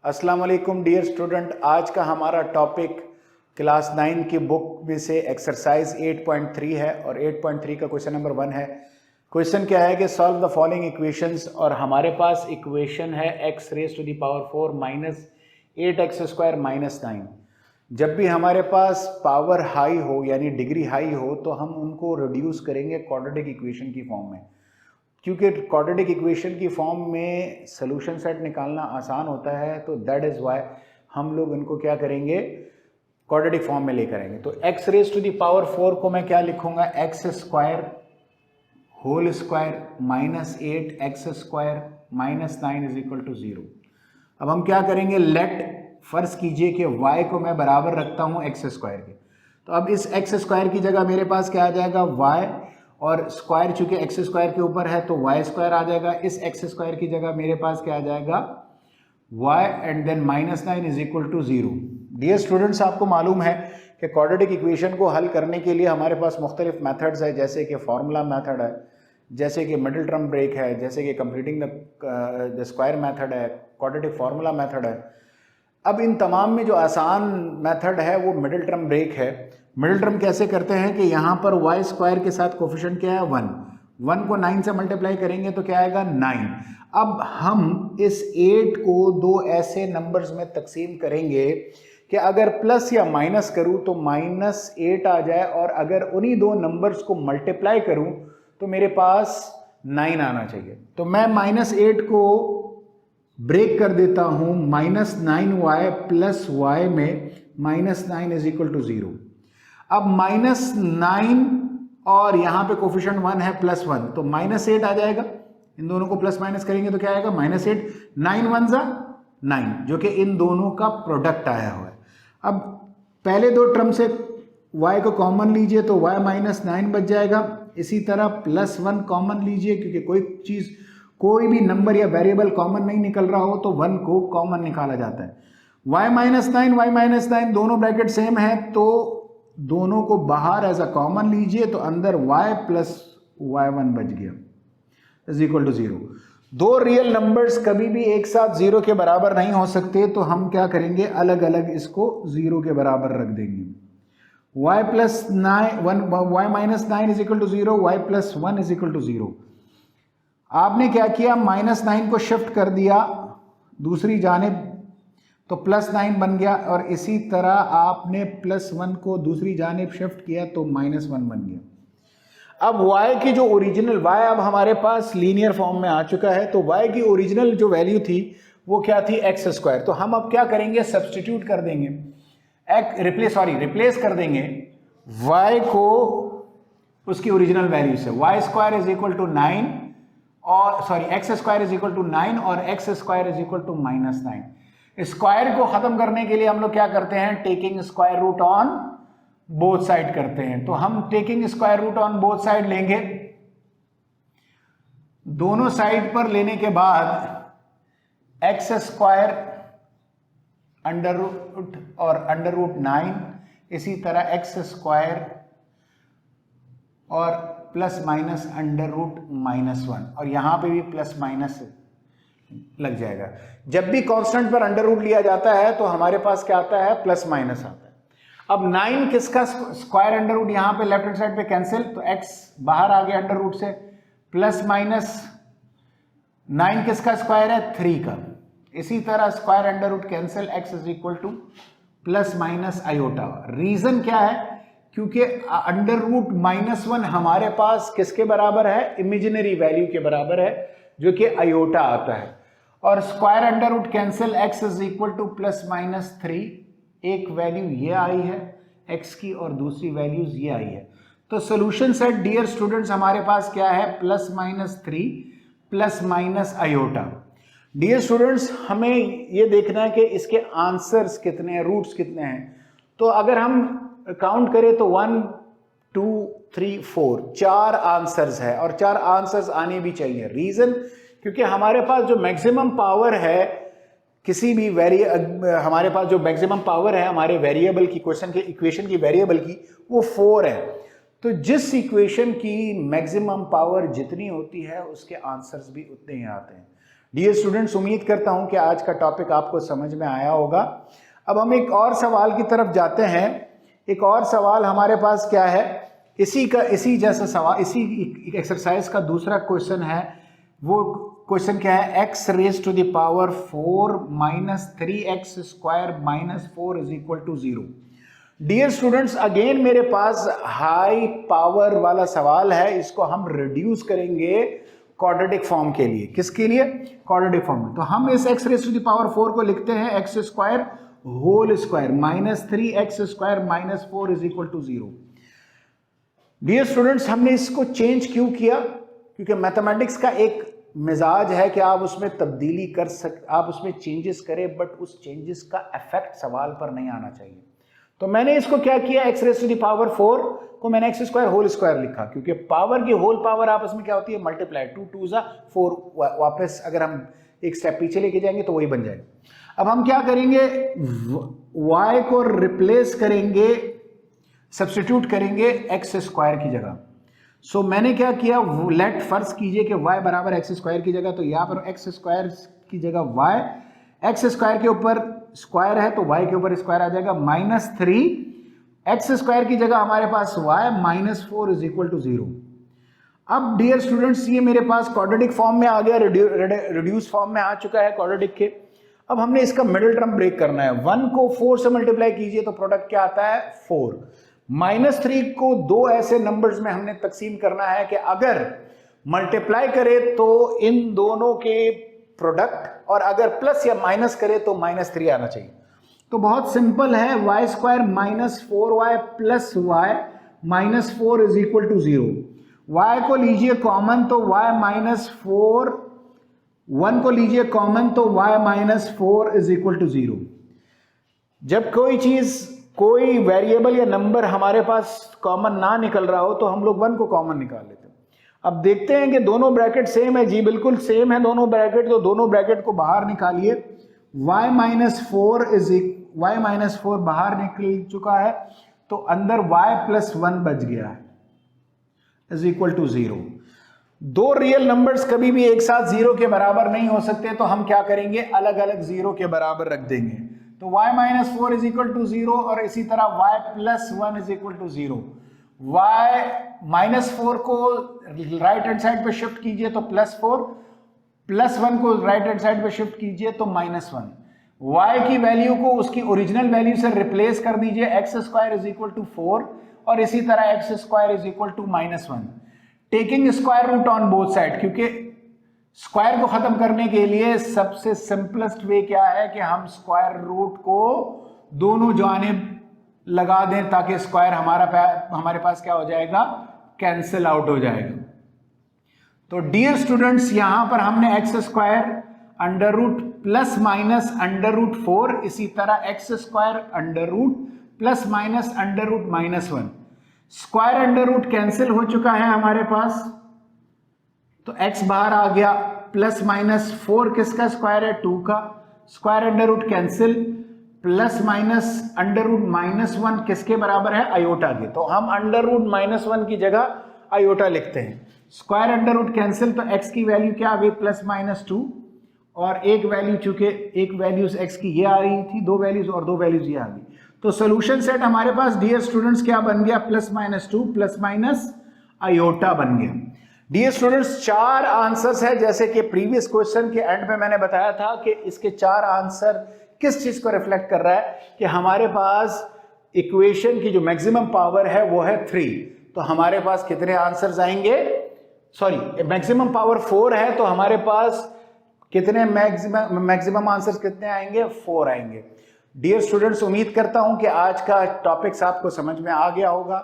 अस्सलाम वालेकुम dear student. आज का हमारा टॉपिक क्लास 9 की बुक में से एक्सरसाइज 8.3 है और 8.3 का क्वेश्चन नंबर 1 है। क्वेश्चन क्या है कि सॉल्व द फॉलोइंग इक्वेशंस, और हमारे पास इक्वेशन है x raise to the power 4 minus 8x square minus 9। जब भी हमारे पास पावर हाई हो यानी डिग्री हाई हो तो हम उनको रिड्यूस करेंगे क्वाड्रेटिक इक्वेशन की फॉर्म में, क्योंकि क्वाड्रेटिक इक्वेशन की फॉर्म में सोल्यूशन सेट निकालना आसान होता है। तो दैट इज़ वाई हम लोग इनको क्या करेंगे, क्वाड्रेटिक फॉर्म में लेकर आएंगे। तो x raise to the power 4 को मैं क्या लिखूंगा, x square whole square minus 8x square minus 9 is equal to 0। अब हम क्या करेंगे, लेट फर्ज कीजिए कि y को मैं बराबर रखता हूँ x स्क्वायर के। तो अब इस x स्क्वायर की जगह मेरे पास क्या आ जाएगा, y, और स्क्वायर चूंकि एक्स स्क्वायर के ऊपर है तो वाई स्क्वायर आ जाएगा। इस एक्स स्क्वायर की जगह मेरे पास क्या आ जाएगा, Y, and then minus 9 is equal to 0। Dear students, आपको मालूम है कि क्वाड्रेटिक इक्वेशन को हल करने के लिए हमारे पास मुख्तलिफ मेथड्स है, जैसे कि फार्मूला मेथड है, जैसे कि मिडिल टर्म ब्रेक है, जैसे कि कंप्लीटिंग द स्क्वायर मेथड है, क्वाड्रेटिक फार्मूला मेथड है। अब इन तमाम में जो आसान मेथड है वो मिडिल टर्म ब्रेक है। मिडिल टर्म कैसे करते हैं कि यहाँ पर वाई स्क्वायर के साथ कोफिशिएंट क्या है, 1 को 9 से मल्टीप्लाई करेंगे तो क्या आएगा, 9। अब हम इस 8 को दो ऐसे नंबर्स में तकसीम करेंगे कि अगर प्लस या माइनस करूँ तो -8 आ जाए, और अगर उन्हीं दो नंबर्स को मल्टीप्लाई करूँ तो मेरे पास 9 आना चाहिए। तो मैं -8 को ब्रेक कर देता हूं -9y प्लस y में, -9 इज इक्वल टू 0। अब -9 और यहां पे कोफिशिएंट 1 है +1, तो -8 आ जाएगा। इन दोनों को प्लस माइनस करेंगे तो क्या आएगा, -8, 9 1 जा 9, जो कि इन दोनों का प्रोडक्ट आया हुआ है। अब पहले दो टर्म से y को कॉमन लीजिए तो y -9 बच जाएगा। इसी तरह +1 कॉमन लीजिए, क्योंकि कोई भी नंबर या वेरिएबल कॉमन नहीं निकल रहा हो तो 1 को कॉमन निकाला जाता है। y -9 दोनों ब्रैकेट सेम है तो दोनों को बाहर एज अ कॉमन लीजिए, तो अंदर y प्लस y1 बच गया इज इक्वल टू 0। दो रियल नंबर्स कभी भी एक साथ 0 के बराबर नहीं हो सकते, तो हम क्या करेंगे, अलग अलग इसको 0 के बराबर रख देंगे। y -9 is equal to 0, y plus 1 is equal to 0। आपने क्या किया, -9 को शिफ्ट कर दिया दूसरी जानिब तो +9 बन गया, और इसी तरह आपने +1 को दूसरी जानिब शिफ्ट किया तो -1 बन गया। अब y की जो ओरिजिनल, y अब हमारे पास लीनियर फॉर्म में आ चुका है, तो y की ओरिजिनल जो वैल्यू थी वो क्या थी, x स्क्वायर। तो हम अब क्या करेंगे, सब्सटीट्यूट कर देंगे, रिप्लेस कर देंगे y को उसकी ओरिजिनल वैल्यू से। y square is equal to 9 और X square is equal to 9 और X square is equal to -9। Square को खत्म करने के लिए हम लोग क्या करते हैं, taking square root on both side करते हैं। तो हम taking square root on both side लेंगे, दोनों साइड पर लेने के बाद एक्स स्क्वायर अंडर रूट और अंडर रूट 9, इसी तरह एक्स स्क्वायर और प्लस माइनस अंडर रूट -1, और यहां पे भी प्लस माइनस लग जाएगा। जब भी कांस्टेंट पर अंडर रूट लिया जाता है तो हमारे पास क्या आता है, प्लस माइनस आता है। अब 9 किसका स्क्वायर अंडर रूट, यहां पे लेफ्ट हैंड साइड पे कैंसिल, तो x बाहर आ गया अंडर रूट से, प्लस माइनस 9 किसका स्क्वायर है, 3 का। इसी तरह square under root cancel, x is equal to plus minus iota. Reason क्या है, क्योंकि अंडर रूट -1 हमारे पास किसके बराबर है, इमेजिनरी वैल्यू के बराबर है जो कि आयोटा आता है, और square under root cancel, x is equal to plus minus 3। एक वैल्यू ये आई है x की और दूसरी वैल्यूज ये आई है। तो सोल्यूशन सेट डियर स्टूडेंट्स हमारे पास क्या है, +-3 plus minus iota. Dear students, हमें ये देखना है कि इसके आंसर्स कितने हैं, रूट्स कितने हैं। तो अगर हम काउंट करें तो 1 2 3 4 4 आंसर्स है, और 4 आंसर्स आने भी चाहिए। रीजन, क्योंकि हमारे पास जो मैक्सिमम पावर है किसी भी हमारे पास जो मैक्सिमम पावर है हमारे वेरिएबल की, क्वेश्चन के इक्वेशन की वेरिएबल की, वो 4 है। तो जिस इक्वेशन की मैक्सिमम पावर जितनी होती है उसके आंसर्स भी उतने ही आते हैं। डियर स्टूडेंट्स, उम्मीद करता हूं कि आज का टॉपिक आपको समझ में आया होगा। अब हम एक और सवाल की तरफ जाते हैं। एक और सवाल हमारे पास क्या है, इसी जैसा सवाल, इसी एक्सरसाइज का दूसरा क्वेश्चन है। वो क्वेश्चन क्या है, x raise to the power 4 minus 3x square minus 4 is equal to 0। Dear students, again मेरे पास हाई पावर वाला सवाल है। इसको हम रिड्यूस करेंगे क्वाड्रेटिक फॉर्म के लिए। किसके लिए? क्वाड्रेटिक फॉर्म में। तो हम इस x raise to the power 4 को लिखते हैं x square whole square minus 3x square minus 4 is equal to 0। Dear students, हमने इसको चेंज क्यों किया? क्योंकि मैथमेटिक्स का एक मिजाज है कि आप उसमें तब्दीली कर आप उसमें चेंजेस करें, बट उस चेंजेस का इफेक्ट सवाल पर नहीं आना चाहिए। तो मैंने इसको क्या किया, x raise to the power 4 को मैंने x स्क्वायर होल स्क्वायर लिखा, क्योंकि पावर की होल पावर आपस में क्या होती है, मल्टीप्लाई। 2 2 ज़ा 4, वापस अगर हम एक स्टेप पीछे लेके जाएंगे तो वही बन जाएगा। अब हम क्या करेंगे, y को रिप्लेस करेंगे, सब्स्टिट्यूट करेंगे x स्क्वायर की जगह। सो मैंने क्या किया, लेट फर्ज कीजिए कि y बराबर x स्क्वायर की जगह, तो यहाँ पर x स्क्वायर की जगह y, x स्क्वायर के ऊपर स्क्वायर है तो y के ऊपर स्क्वायर आ जाएगा, माइनस 3 x स्क्वायर की जगह हमारे पास y minus 4 is equal to 0। अब डियर स्टूडेंट्स, ये मेरे पास क्वाड्रेटिक फॉर्म में आ गया, रिड्यूस फॉर्म में आ चुका है क्वाड्रेटिक के। अब हमने इसका मिडिल टर्म ब्रेक करना है। 1 को 4 से मल्टीप्लाई कीजिए तो प्रोडक्ट क्या आता है, 4। माइनस 3 को दो ऐसे नंबर्स में हमने तकसीम करना है कि अगर मल्टीप्लाई करे तो इन दोनों के प्रोडक्ट, और अगर प्लस या माइनस करे तो माइनस 3 आना चाहिए। तो बहुत सिंपल है, y square minus 4y plus y minus 4 is equal to 0। Y को लीजिए कॉमन तो y माइनस 4, 1 को लीजिए कॉमन तो y minus 4 is equal to 0। जब कोई चीज, कोई वेरिएबल या नंबर हमारे पास कॉमन ना निकल रहा हो तो हम लोग 1 को कॉमन निकाल लेते हैं। अब देखते हैं कि दोनों ब्रैकेट सेम है। जी बिल्कुल सेम है दोनों ब्रैकेट, तो दोनों ब्रैकेट को बाहर निकालिए। y माइनस 4 बाहर निकल चुका है, तो अंदर y प्लस 1 बच गया है, इज इक्वल टू 0। दो रियल नंबर्स कभी भी एक साथ 0 के बराबर नहीं हो सकते, तो हम क्या करेंगे, अलग अलग 0 के बराबर रख देंगे। तो y minus 4 is equal to 0, और इसी तरह y plus 1 is equal to 0। y minus 4 को राइट हैंड साइड पे शिफ्ट कीजिए तो प्लस 4, प्लस 1 को राइट हैंड साइड पे शिफ्ट कीजिए तो माइनस 1। y की वैल्यू को उसकी ओरिजिनल वैल्यू से रिप्लेस कर दीजिए, x square is equal to 4, और इसी तरह x square is equal to minus 1। Taking square root on both side, क्योंकि स्क्वायर को खत्म करने के लिए सबसे सिंपलेस्ट वे क्या है कि हम स्क्वायर रूट को दोनों जानिब लगा दें, ताकि स्क्वायर हमारे पास क्या हो जाएगा, कैंसिल आउट हो जाएगा। तो डियर स्टूडेंट्स, यहां पर हमने x square under root plus minus under root 4, इसी तरह x square under root plus minus under root minus 1। Square under root cancel हो चुका है हमारे पास, तो x बाहर आ गया, प्लस माइनस 4 किसका स्क्वायर है, 2 का। Square under root cancel, plus minus under root minus 1 किसके बराबर है, आयोटा के। तो हम अंडर रूट माइनस 1 की जगह आयोटा लिखते हैं। स्क्वायर अंडर रूट कैंसिल, तो x की वैल्यू क्या आ गई, प्लस माइनस 2, और एक वैल्यू, चूंकि एक वैल्यूज x की ये आ रही थी, दो वैल्यूज, और दो वैल्यूज ये आ गई। तो सोल्यूशन सेट हमारे पास डियर स्टूडेंट्स क्या बन गया, plus minus 2 plus minus iota बन गया। डियर स्टूडेंट्स, 4 आंसर्स है, जैसे कि प्रीवियस क्वेश्चन के एंड में मैंने बताया था कि इसके 4 आंसर किस चीज को रिफ्लेक्ट कर रहा है कि हमारे पास इक्वेशन की जो मैक्सिमम पावर है वो है 3। तो हमारे पास कितने आंसर्स आएंगे, सॉरी मैक्सिमम पावर 4 है, तो हमारे पास कितने मैक्सिमम आंसर्स कितने आएंगे, 4 आएंगे। डियर स्टूडेंट्स, उम्मीद करता हूं कि आज का टॉपिक्स आपको समझ में आ गया होगा।